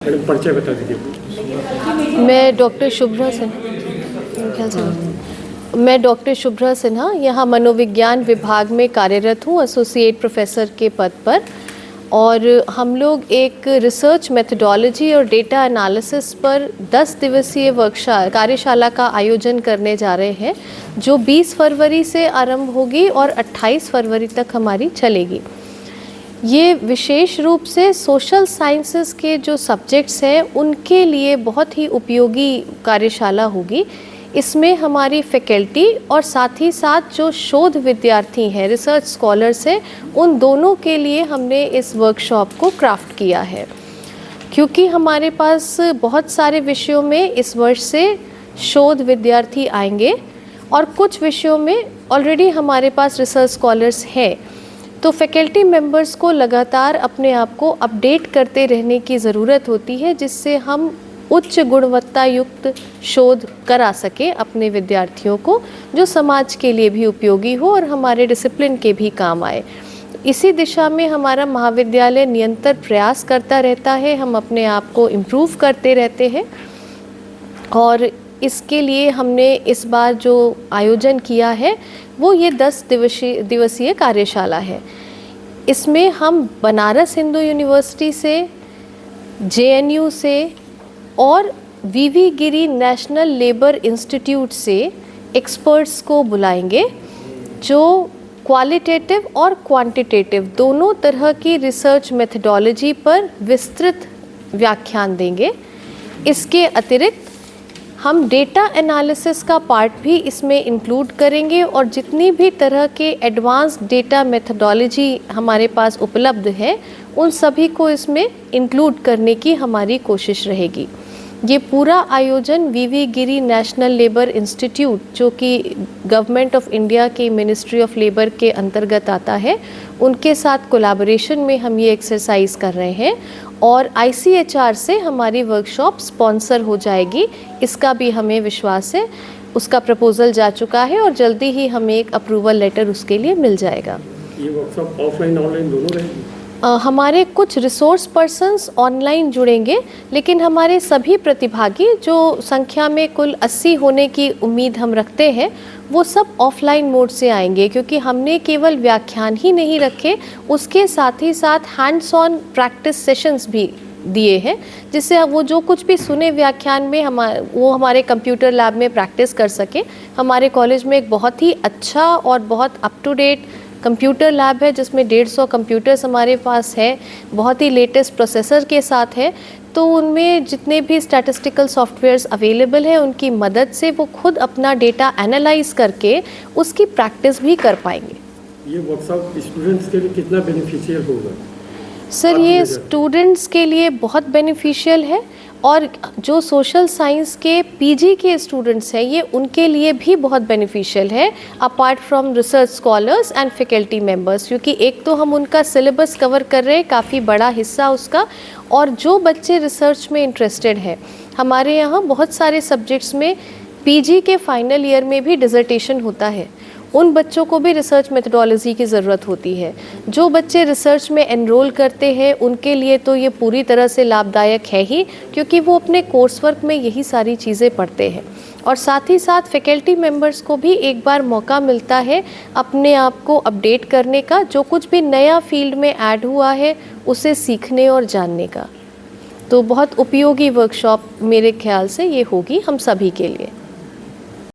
Madam परिचय बता दीजिए। मैं डॉक्टर शुभ्रा सिन्हा यहाँ मनोविज्ञान विभाग में कार्यरत हूँ, एसोसिएट प्रोफेसर के पद पर। और हम लोग एक रिसर्च मेथडोलॉजी और डेटा एनालिसिस पर 10 दिवसीय वर्कशॉप कार्यशाला का आयोजन करने जा रहे हैं, जो 20 फरवरी से आरंभ होगी और 28 फरवरी तक हमारी चलेगी। ये विशेष रूप से सोशल साइंसेस के जो सब्जेक्ट्स हैं उनके लिए बहुत ही उपयोगी कार्यशाला होगी। इसमें हमारी फैकल्टी और साथ ही साथ जो शोध विद्यार्थी हैं, रिसर्च स्कॉलर्स हैं, उन दोनों के लिए हमने इस वर्कशॉप को क्राफ्ट किया है। क्योंकि हमारे पास बहुत सारे विषयों में इस वर्ष से शोध विद्यार्थी आएंगे और कुछ विषयों में ऑलरेडी हमारे पास रिसर्च स्कॉलर्स हैं, तो फैकल्टी मेंबर्स को लगातार अपने आप को अपडेट करते रहने की ज़रूरत होती है, जिससे हम उच्च गुणवत्ता युक्त शोध करा सकें अपने विद्यार्थियों को, जो समाज के लिए भी उपयोगी हो और हमारे डिसिप्लिन के भी काम आए। इसी दिशा में हमारा महाविद्यालय निरंतर प्रयास करता रहता है, हम अपने आप को इम्प्रूव करते रहते हैं। और इसके लिए हमने इस बार जो आयोजन किया है वो ये 10 दिवसीय कार्यशाला है। इसमें हम बनारस हिंदू यूनिवर्सिटी से, JNU से और वीवी गिरी नेशनल लेबर इंस्टीट्यूट से एक्सपर्ट्स को बुलाएंगे, जो क्वालिटेटिव और क्वांटिटेटिव दोनों तरह की रिसर्च मेथडोलॉजी पर विस्तृत व्याख्यान देंगे। इसके अतिरिक्त हम डेटा एनालिसिस का पार्ट भी इसमें इंक्लूड करेंगे और जितनी भी तरह के एडवांस्ड डेटा मेथडोलॉजी हमारे पास उपलब्ध है उन सभी को इसमें इंक्लूड करने की हमारी कोशिश रहेगी। ये पूरा आयोजन वीवी गिरी नेशनल लेबर इंस्टीट्यूट, जो कि गवर्नमेंट ऑफ इंडिया की मिनिस्ट्री ऑफ लेबर के अंतर्गत आता है, उनके साथ कोलैबोरेशन में हम ये एक्सरसाइज कर रहे हैं। और ICHR से हमारी वर्कशॉप स्पॉन्सर हो जाएगी, इसका भी हमें विश्वास है। उसका प्रपोज़ल जा चुका है और जल्दी ही हमें एक अप्रूवल लेटर उसके लिए मिल जाएगा। ये वर्कशॉप ऑफलाइन ऑनलाइन दोनों रहेगी? हमारे कुछ रिसोर्स पर्सन्स ऑनलाइन जुड़ेंगे, लेकिन हमारे सभी प्रतिभागी, जो संख्या में कुल 80 होने की उम्मीद हम रखते हैं, वो सब ऑफलाइन मोड से आएंगे। क्योंकि हमने केवल व्याख्यान ही नहीं रखे, उसके साथ ही साथ हैंड्स ऑन प्रैक्टिस सेशंस भी दिए हैं, जिससे वो जो कुछ भी सुने व्याख्यान में वो हमारे कंप्यूटर लैब में प्रैक्टिस कर सकें। हमारे कॉलेज में एक बहुत ही अच्छा और बहुत up to date computer lab है, जिसमें 150 कंप्यूटर्स हमारे पास है, बहुत ही लेटेस्ट प्रोसेसर के साथ है। तो उनमें जितने भी स्टैटिस्टिकल सॉफ्टवेयर्स अवेलेबल हैं, उनकी मदद से वो खुद अपना डेटा एनालाइज करके उसकी प्रैक्टिस भी कर पाएंगे। ये वर्कशॉप स्टूडेंट्स के लिए कितना बेनिफिशियल होगा? सर, ये स्टूडेंट्स के लिए बहुत बेनिफिशियल है, और जो सोशल साइंस के PG के स्टूडेंट्स हैं, ये उनके लिए भी बहुत बेनिफिशियल है, apart from research scholars and faculty members. क्योंकि एक तो हम उनका सिलेबस कवर कर रहे हैं, काफ़ी बड़ा हिस्सा उसका, और जो बच्चे रिसर्च में इंटरेस्टेड हैं, हमारे यहाँ बहुत सारे सब्जेक्ट्स में PG के फाइनल ईयर में भी डिसर्टेशन होता है, उन बच्चों को भी रिसर्च मेथडोलॉजी की ज़रूरत होती है। जो बच्चे रिसर्च में एनरोल करते हैं उनके लिए तो ये पूरी तरह से लाभदायक है ही, क्योंकि वो अपने कोर्स वर्क में यही सारी चीज़ें पढ़ते हैं। और साथ ही साथ फैकल्टी मेंबर्स को भी एक बार मौका मिलता है अपने आप को अपडेट करने का, जो कुछ भी नया फील्ड में ऐड हुआ है उसे सीखने और जानने का। तो बहुत उपयोगी वर्कशॉप मेरे ख्याल से ये होगी हम सभी के लिए।